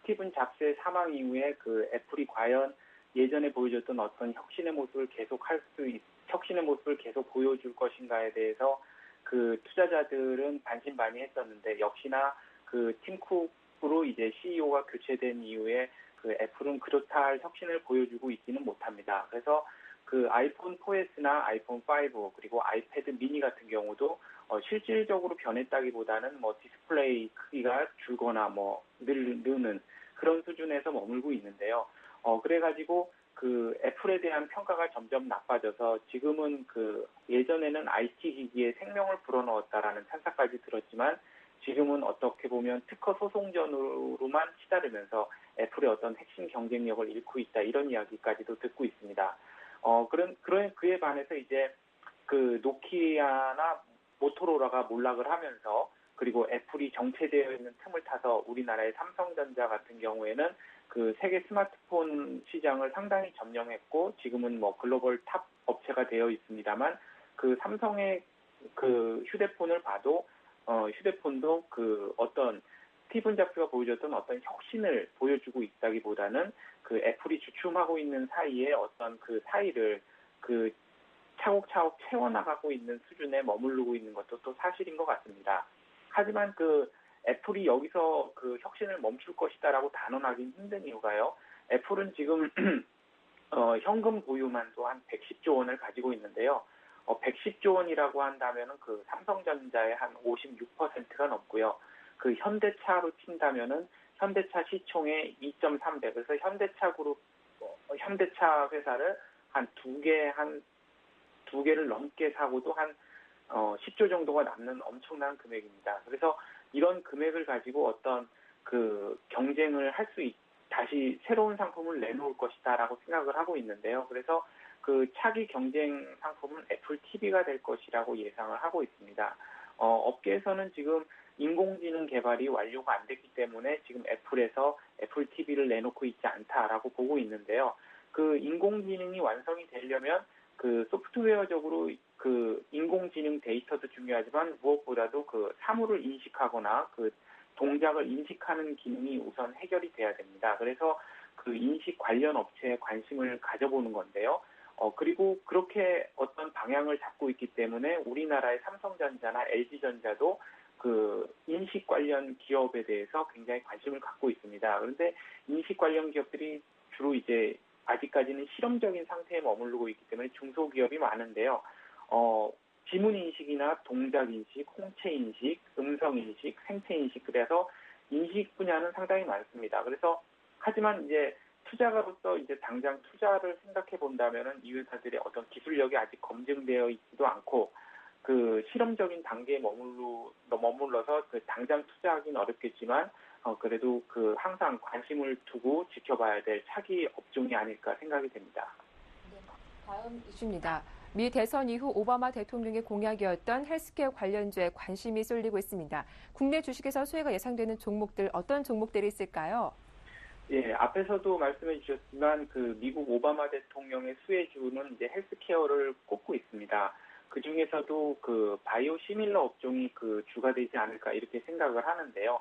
스티븐 잡스의 사망 이후에 그 애플이 과연 예전에 보여줬던 어떤 혁신의 모습을 계속 보여줄 것인가에 대해서 그 투자자들은 반신반의했었는데 역시나 그 팀쿡으로 이제 CEO가 교체된 이후에 그 애플은 그렇다 할 혁신을 보여주고 있지는 못합니다. 그래서 그 아이폰 4S나 아이폰 5 그리고 아이패드 미니 같은 경우도 실질적으로 변했다기보다는 뭐 디스플레이 크기가 줄거나 뭐 느는 그런 수준에서 머물고 있는데요. 그래가지고 그 애플에 대한 평가가 점점 나빠져서 지금은 그 예전에는 IT 기기에 생명을 불어넣었다라는 찬사까지 들었지만 지금은 어떻게 보면 특허 소송전으로만 치달으면서 애플의 어떤 핵심 경쟁력을 잃고 있다 이런 이야기까지도 듣고 있습니다. 그에 반해서 이제 그 노키아나 모토로라가 몰락을 하면서 그리고 애플이 정체되어 있는 틈을 타서 우리나라의 삼성전자 같은 경우에는 그 세계 스마트폰 시장을 상당히 점령했고 지금은 뭐 글로벌 탑 업체가 되어 있습니다만 그 삼성의 그 휴대폰을 봐도 휴대폰도 그 어떤 스티븐 잡스가 보여줬던 어떤 혁신을 보여주고 있다기보다는 그 애플이 주춤하고 있는 사이에 어떤 그 사이를 그 차곡차곡 채워나가고 있는 수준에 머무르고 있는 것도 또 사실인 것 같습니다. 하지만 그 애플이 여기서 그 혁신을 멈출 것이다라고 단언하기는 힘든 이유가요. 애플은 지금 현금 보유만도 한 110조 원을 가지고 있는데요. 110조 원이라고 한다면은 그 삼성전자의 한 56%가 넘고요. 그 현대차로 친다면은 현대차 시총의 2.3배. 그래서 현대차 그룹, 현대차 회사를 한 두 개를 넘게 사고도 한 10조 정도가 남는 엄청난 금액입니다. 그래서 이런 금액을 가지고 어떤 그 경쟁을 할 수 다시 새로운 상품을 내놓을 것이다라고 생각을 하고 있는데요. 그래서 그 차기 경쟁 상품은 애플 TV가 될 것이라고 예상을 하고 있습니다. 업계에서는 지금 인공지능 개발이 완료가 안 됐기 때문에 지금 애플에서 애플 TV를 내놓고 있지 않다라고 보고 있는데요. 그 인공지능이 완성이 되려면 그 소프트웨어적으로 그 인공지능 데이터도 중요하지만 무엇보다도 그 사물을 인식하거나 그 동작을 인식하는 기능이 우선 해결이 돼야 됩니다. 그래서 그 인식 관련 업체에 관심을 가져보는 건데요. 그리고 그렇게 어떤 방향을 잡고 있기 때문에 우리나라의 삼성전자나 LG전자도 그 인식 관련 기업에 대해서 굉장히 관심을 갖고 있습니다. 그런데 인식 관련 기업들이 주로 이제 아직까지는 실험적인 상태에 머무르고 있기 때문에 중소기업이 많은데요. 지문인식이나 동작인식, 홍채인식, 음성인식, 생체인식, 그래서 인식 분야는 상당히 많습니다. 그래서 하지만 이제 투자가로서 이제 당장 투자를 생각해 본다면은 이 회사들의 어떤 기술력이 아직 검증되어 있지도 않고 그 실험적인 단계에 머물러서 그 당장 투자하기는 어렵겠지만 그래도 그 항상 관심을 두고 지켜봐야 될 차기 업종이 아닐까 생각이 됩니다. 네, 다음 이슈입니다. 미 대선 이후 오바마 대통령의 공약이었던 헬스케어 관련주에 관심이 쏠리고 있습니다. 국내 주식에서 수혜가 예상되는 종목들 어떤 종목들이 있을까요? 예, 앞에서도 말씀해 주셨지만 그 미국 오바마 대통령의 수혜주는 이제 헬스케어를 꼽고 있습니다. 그 중에서도 그 바이오 시밀러 업종이 그 주가 되지 않을까 이렇게 생각을 하는데요.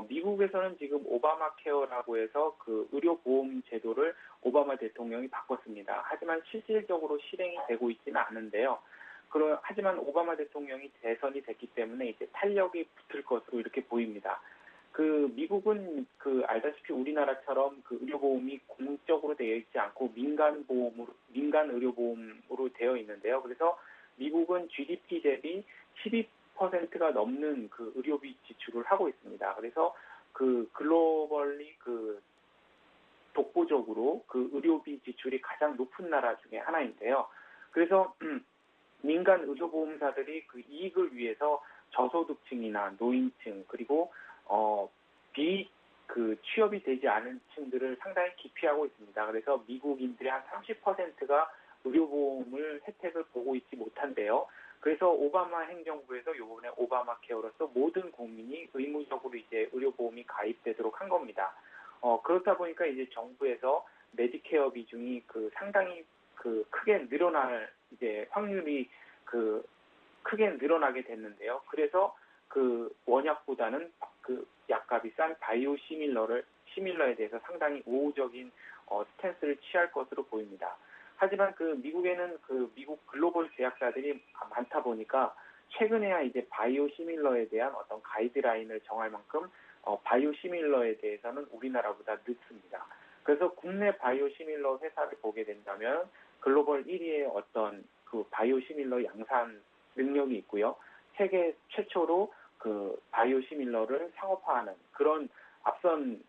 미국에서는 지금 오바마 케어라고 해서 그 의료보험 제도를 오바마 대통령이 바꿨습니다. 하지만 실질적으로 실행이 되고 있지는 않은데요. 하지만 오바마 대통령이 대선이 됐기 때문에 이제 탄력이 붙을 것으로 이렇게 보입니다. 그 미국은 그 알다시피 우리나라처럼 그 의료보험이 공적으로 되어 있지 않고 민간 의료보험으로 되어 있는데요. 그래서 미국은 GDP 대비 12%가 넘는 그 의료비 지출을 하고 있습니다. 그래서 그 글로벌리 그 독보적으로 그 의료비 지출이 가장 높은 나라 중에 하나인데요. 그래서 민간 의료보험사들이 그 이익을 위해서 저소득층이나 노인층 그리고 그 취업이 되지 않은 층들을 상당히 기피하고 있습니다. 그래서 미국인들의 한 30%가 의료보험을 혜택을 보고 있지 못한데요. 그래서 오바마 행정부에서 이번에 오바마 케어로서 모든 국민이 의무적으로 이제 의료보험이 가입되도록 한 겁니다. 그렇다 보니까 이제 정부에서 메디케어 비중이 그 상당히 그 크게 늘어날 이제 확률이 그 크게 늘어나게 됐는데요. 그래서 그 원약보다는 그 약값이 싼 바이오 시밀러에 대해서 상당히 우호적인 스탠스를 취할 것으로 보입니다. 하지만 그 미국에는 그 미국 글로벌 제약사들이 많다 보니까 최근에야 이제 바이오 시밀러에 대한 어떤 가이드라인을 정할 만큼 바이오 시밀러에 대해서는 우리나라보다 늦습니다. 그래서 국내 바이오 시밀러 회사를 보게 된다면 글로벌 1위의 어떤 그 바이오 시밀러 양산 능력이 있고요. 세계 최초로 그 바이오 시밀러를 상업화하는 그런 앞선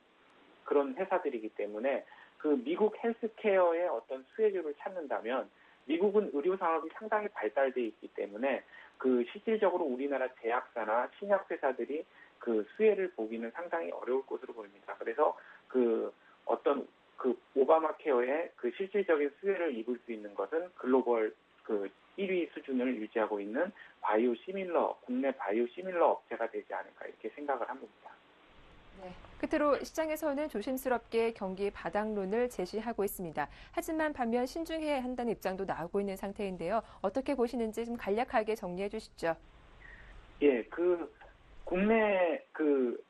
그런 회사들이기 때문에 그 미국 헬스케어의 어떤 수혜주를 찾는다면 미국은 의료 산업이 상당히 발달돼 있기 때문에 그 실질적으로 우리나라 제약사나 신약 회사들이 그 수혜를 보기는 상당히 어려울 것으로 보입니다. 그래서 그 어떤 그 오바마 케어의 그 실질적인 수혜를 입을 수 있는 것은 글로벌 그 1위 수준을 유지하고 있는 바이오 시밀러, 국내 바이오 시밀러 업체가 되지 않을까 이렇게 생각을 합니다. 네. 끝으로 시장에서는 조심스럽게 경기 바닥론을 제시하고 있습니다. 하지만 반면 신중해야 한다는 입장도 나오고 있는 상태인데요. 어떻게 보시는지 좀 간략하게 정리해 주시죠. 예, 그 국내 그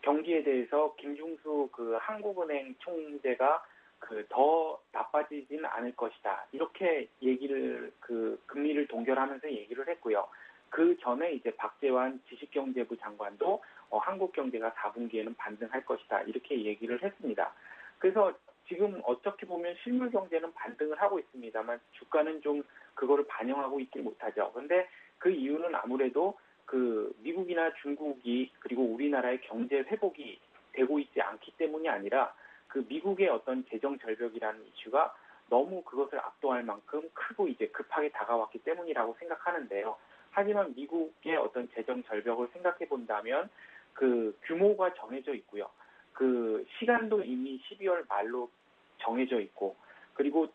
경기에 대해서 김중수 그 한국은행 총재가 그 더 나빠지지는 않을 것이다. 이렇게 얘기를 그 금리를 동결하면서 얘기를 했고요. 그 전에 이제 박재환 지식경제부 장관도 한국 경제가 4분기에는 반등할 것이다. 이렇게 얘기를 했습니다. 그래서 지금 어떻게 보면 실물 경제는 반등을 하고 있습니다만 주가는 좀 그거를 반영하고 있지 못하죠. 그런데 그 이유는 아무래도 그 미국이나 중국이 그리고 우리나라의 경제 회복이 되고 있지 않기 때문이 아니라 그 미국의 어떤 재정 절벽이라는 이슈가 너무 그것을 압도할 만큼 크고 이제 급하게 다가왔기 때문이라고 생각하는데요. 하지만 미국의 어떤 재정 절벽을 생각해 본다면 그 규모가 정해져 있고요. 그 시간도 이미 12월 말로 정해져 있고 그리고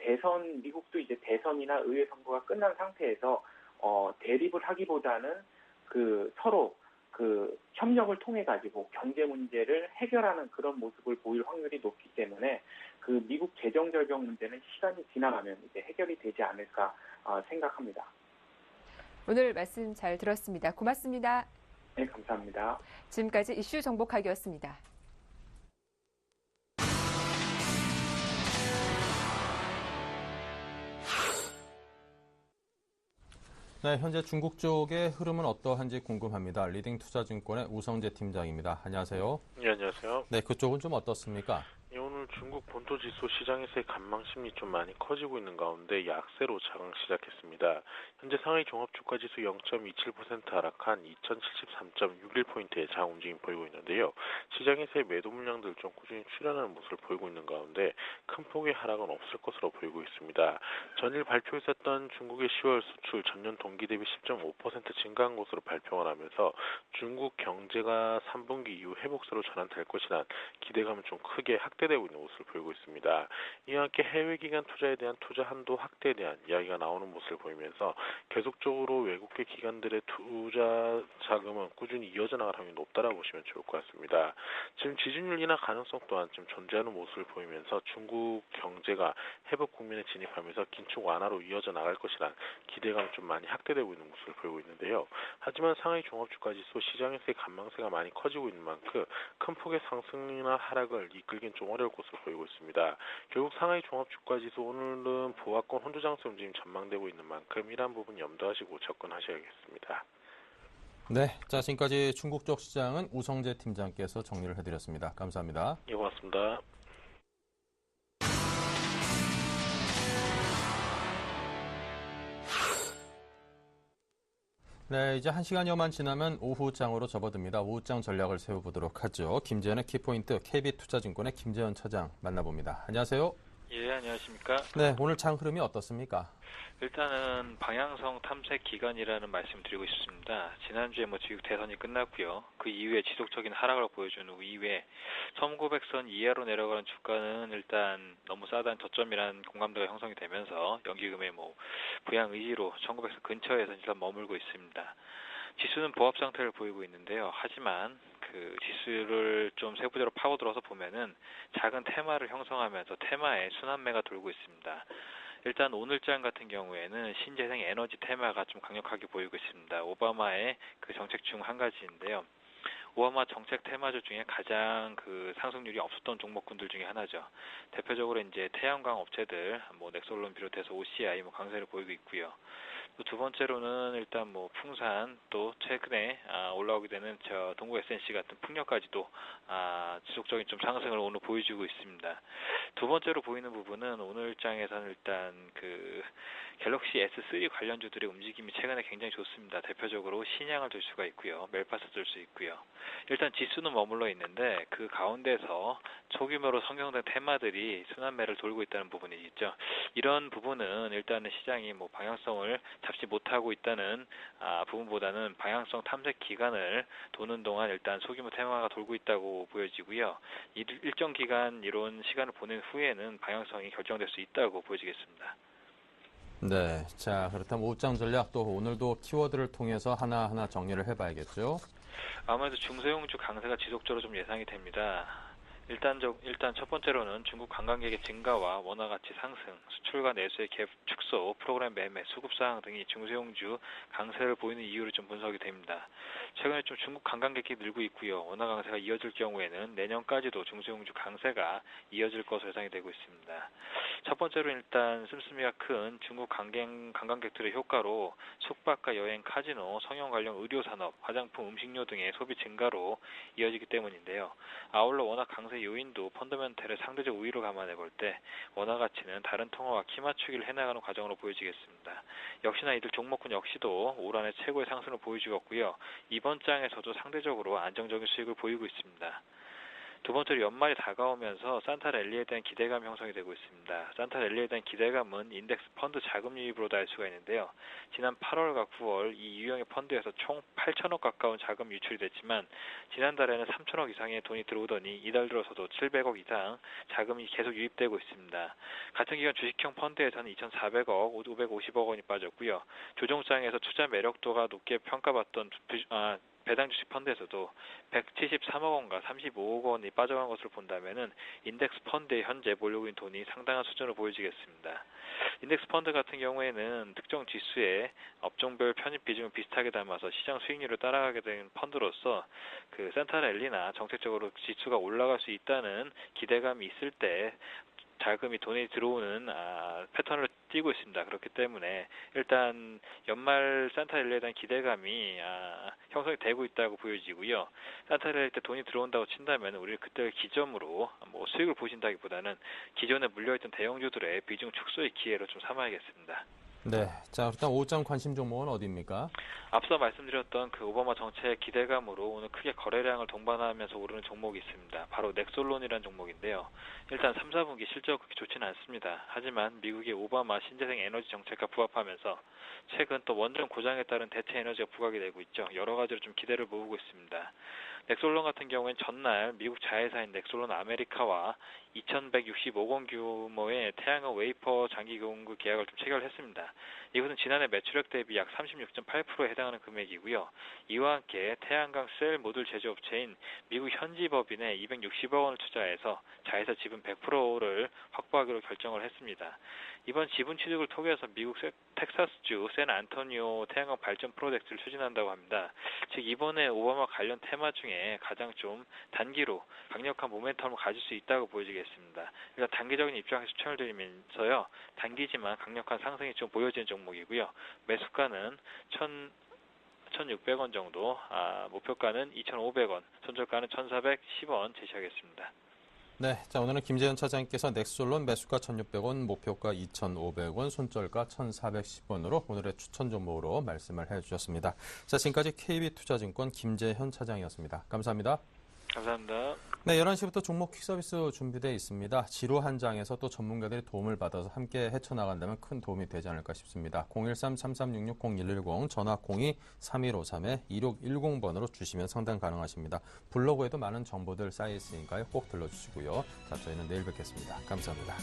미국도 이제 대선이나 의회 선거가 끝난 상태에서 대립을 하기보다는 그 서로 그 협력을 통해 가지고 경제 문제를 해결하는 그런 모습을 보일 확률이 높기 때문에 그 미국 재정 절벽 문제는 시간이 지나가면 이제 해결이 되지 않을까 생각합니다. 오늘 말씀 잘 들었습니다. 고맙습니다. 네, 감사합니다. 지금까지 이슈 정복하기였습니다. 네, 현재 중국 쪽의 흐름은 어떠한지 궁금합니다. 리딩투자증권의 우성재 팀장입니다. 안녕하세요. 네, 안녕하세요. 네, 그쪽은 좀 어떻습니까? 오늘 중국 본토 지수 시장에서의 간망심이 좀 많이 커지고 있는 가운데 약세로 장을 시작했습니다. 현재 상하이 종합주가지수 0.27% 하락한 2073.61포인트의 장 움직임 보이고 있는데요. 시장에서의 매도 물량들 좀 꾸준히 출현하는 모습을 보이고 있는 가운데 큰 폭의 하락은 없을 것으로 보이고 있습니다. 전일 발표했었던 중국의 10월 수출 전년 동기 대비 10.5% 증가한 것으로 발표가 나면서 중국 경제가 3분기 이후 회복세로 전환될 것이란 기대감은 좀 크게 확대되고 있는 모습을 보이고 있습니다. 이와 함께 해외 기관 투자에 대한 투자 한도 확대에 대한 이야기가 나오는 모습을 보이면서 계속적으로 외국계 기관들의 투자 자금은 꾸준히 이어져 나갈 확률이 높다라고 보시면 좋을 것 같습니다. 지금 지준율 인하 가능성 또한 좀 존재하는 모습을 보이면서 중국 경제가 회복 국면에 진입하면서 긴축 완화로 이어져 나갈 것이란 기대감이 좀 많이 확대되고 있는 모습을 보이고 있는데요. 하지만 상하이 종합주가지수 시장에서의 관망세가 많이 커지고 있는 만큼 큰 폭의 상승이나 하락을 이끌긴 좀 어려울 것으로 보이고 있습니다. 결국 상하이 종합주가지수 오늘은 보합권 혼조장세 움직임 전망되고 있는 만큼 이러한 부분 염두하시고 접근하셔야겠습니다. 네, 자 지금까지 중국 쪽 시장은 우성재 팀장께서 정리를 해드렸습니다. 감사합니다. 예, 고맙습니다. 네, 이제 1시간여만 지나면 오후장으로 접어듭니다. 오후장 전략을 세워보도록 하죠. 김재현의 키포인트 KB투자증권의 김재현 차장 만나봅니다. 안녕하세요. 예, 안녕하십니까. 네, 오늘 장 흐름이 어떻습니까? 일단은 방향성 탐색 기간이라는 말씀을 드리고 싶습니다. 지난주에 미국 대선이 끝났고요. 그 이후에 지속적인 하락을 보여준 이후에 1900선 이하로 내려가는 주가는 일단 너무 싸다는 저점이라는 공감대가 형성이 되면서 연기금의 부양 의지로 1900선 근처에서 일단 머물고 있습니다. 지수는 보합 상태를 보이고 있는데요. 하지만 그 지수를 좀 세부적으로 파고들어서 보면은 작은 테마를 형성하면서 테마에 순환매가 돌고 있습니다. 일단 오늘장 같은 경우에는 신재생 에너지 테마가 좀 강력하게 보이고 있습니다. 오바마의 그 정책 중 한 가지인데요. 오바마 정책 테마주 중에 가장 그 상승률이 없었던 종목군들 중에 하나죠. 대표적으로 이제 태양광 업체들, 넥솔론 비롯해서 OCI 강세를 보이고 있고요. 또 두 번째로는 일단 풍산, 또 최근에 올라오게 되는 동국 SNC 같은 풍력까지도 지속적인 좀 상승을 오늘 보여주고 있습니다. 두 번째로 보이는 부분은 오늘 장에서는 일단 그 갤럭시 S3 관련주들의 움직임이 최근에 굉장히 좋습니다. 대표적으로 신양을 들 수가 있고요. 멜파스 들 수 있고요. 일단 지수는 머물러 있는데 그 가운데서 소규모로 성장된 테마들이 순환매를 돌고 있다는 부분이 있죠. 이런 부분은 일단은 시장이 방향성을 잡지 못하고 있다는 부분보다는 방향성 탐색 기간을 도는 동안 일단 소규모 테마가 돌고 있다고 보여지고요. 일정 기간 이런 시간을 보낸 후에는 방향성이 결정될 수 있다고 보여지겠습니다. 네, 자 그렇다면 오후장 전략 또 오늘도 키워드를 통해서 하나하나 정리를 해봐야겠죠. 아무래도 중소형주 강세가 지속적으로 좀 예상이 됩니다. 일단 첫 번째로는 중국 관광객의 증가와 원화 가치 상승, 수출과 내수의 갭 축소, 프로그램 매매, 수급 상황 등이 중소형주 강세를 보이는 이유로 좀 분석이 됩니다. 최근에 좀 중국 관광객이 늘고 있고요. 원화 강세가 이어질 경우에는 내년까지도 중소형주 강세가 이어질 것으로 예상이 되고 있습니다. 첫 번째로 일단 씀씀이가 큰 중국 관광객들의 효과로 숙박과 여행, 카지노, 성형 관련 의료 산업, 화장품, 음식료 등의 소비 증가로 이어지기 때문인데요. 아울러 워낙 강세 그 요인도 펀더멘털의 상대적 우위로 감안해 볼 때 원화 가치는 다른 통화와 키 맞추기를 해나가는 과정으로 보여지겠습니다. 역시나 이들 종목군 역시도 올 한해 최고의 상승을 보여주었고요. 이번 장에서도 상대적으로 안정적인 수익을 보이고 있습니다. 두 번째로 연말이 다가오면서 산타랠리에 대한 기대감 형성이 되고 있습니다. 산타랠리에 대한 기대감은 인덱스 펀드 자금 유입으로도 알 수가 있는데요. 지난 8월과 9월 이 유형의 펀드에서 총 8천억 가까운 자금 유출이 됐지만 지난달에는 3천억 이상의 돈이 들어오더니 이달 들어서도 700억 이상 자금이 계속 유입되고 있습니다. 같은 기간 주식형 펀드에서는 2,400억, 550억 원이 빠졌고요. 조정장에서 투자 매력도가 높게 평가받던 배당 주식 펀드에서도 173억 원과 35억 원이 빠져간 것을 본다면은 인덱스 펀드의 현재 몰려오는 돈이 상당한 수준으로 보여지겠습니다. 인덱스 펀드 같은 경우에는 특정 지수의 업종별 편입 비중을 비슷하게 담아서 시장 수익률을 따라가게 된 펀드로서 그 산타랠리나 정책적으로 지수가 올라갈 수 있다는 기대감이 있을 때 자금이 돈이 들어오는 패턴을 띠고 있습니다. 그렇기 때문에 일단 연말 산타랠리에 대한 기대감이 형성이 되고 있다고 보여지고요. 산타랠리 때 돈이 들어온다고 친다면 우리 그때를 기점으로 수익을 보신다기보다는 기존에 물려있던 대형주들의 비중 축소의 기회로 좀 삼아야겠습니다. 네, 자 일단 5장 관심 종목은 어디입니까? 앞서 말씀드렸던 그 오바마 정책 기대감으로 오늘 크게 거래량을 동반하면서 오르는 종목이 있습니다. 바로 넥솔론이라는 종목인데요. 일단 3, 4분기 실적이 그렇게 좋지는 않습니다. 하지만 미국의 오바마 신재생 에너지 정책과 부합하면서 최근 또 원전 고장에 따른 대체 에너지가 부각이 되고 있죠. 여러 가지로 좀 기대를 모으고 있습니다. 넥솔론 같은 경우에는 전날 미국 자회사인 넥솔론 아메리카와 2,165억 원 규모의 태양광 웨이퍼 장기 공급 계약을 좀 체결했습니다. 이것은 지난해 매출액 대비 약 36.8%에 해당하는 금액이고요. 이와 함께 태양광 셀 모듈 제조업체인 미국 현지 법인에 260억 원을 투자해서 자회사 지분 100%를 확보하기로 결정을 했습니다. 이번 지분 취득을 통해서 미국 텍사스주 샌안토니오 태양광 발전 프로젝트를 추진한다고 합니다. 즉 이번에 오바마 관련 테마 중에 가장 좀 단기로 강력한 모멘텀을 가질 수 있다고 보여지겠습니다. 그러니까 단기적인 입장에서 추천을 드리면서요. 단기지만 강력한 상승이 좀 보여지는 종목이고요. 매수가는 1,600원 정도, 목표가는 2,500원, 손절가는 1,410원 제시하겠습니다. 네, 자 오늘은 김재현 차장님께서 넥솔론 매수가 1,600원, 목표가 2,500원, 손절가 1,410원으로 오늘의 추천 종목으로 말씀을 해주셨습니다. 자, 지금까지 KB투자증권 김재현 차장이었습니다. 감사합니다. 감사합니다. 네, 11시부터 종목 퀵서비스 준비되어 있습니다. 지로 한 장에서 또 전문가들이 도움을 받아서 함께 헤쳐나간다면 큰 도움이 되지 않을까 싶습니다. 013-3366-0110, 전화 02-3153-2610번으로 주시면 상담 가능하십니다. 블로그에도 많은 정보들 쌓여 있으니까요. 꼭 들러주시고요. 자, 저희는 내일 뵙겠습니다. 감사합니다.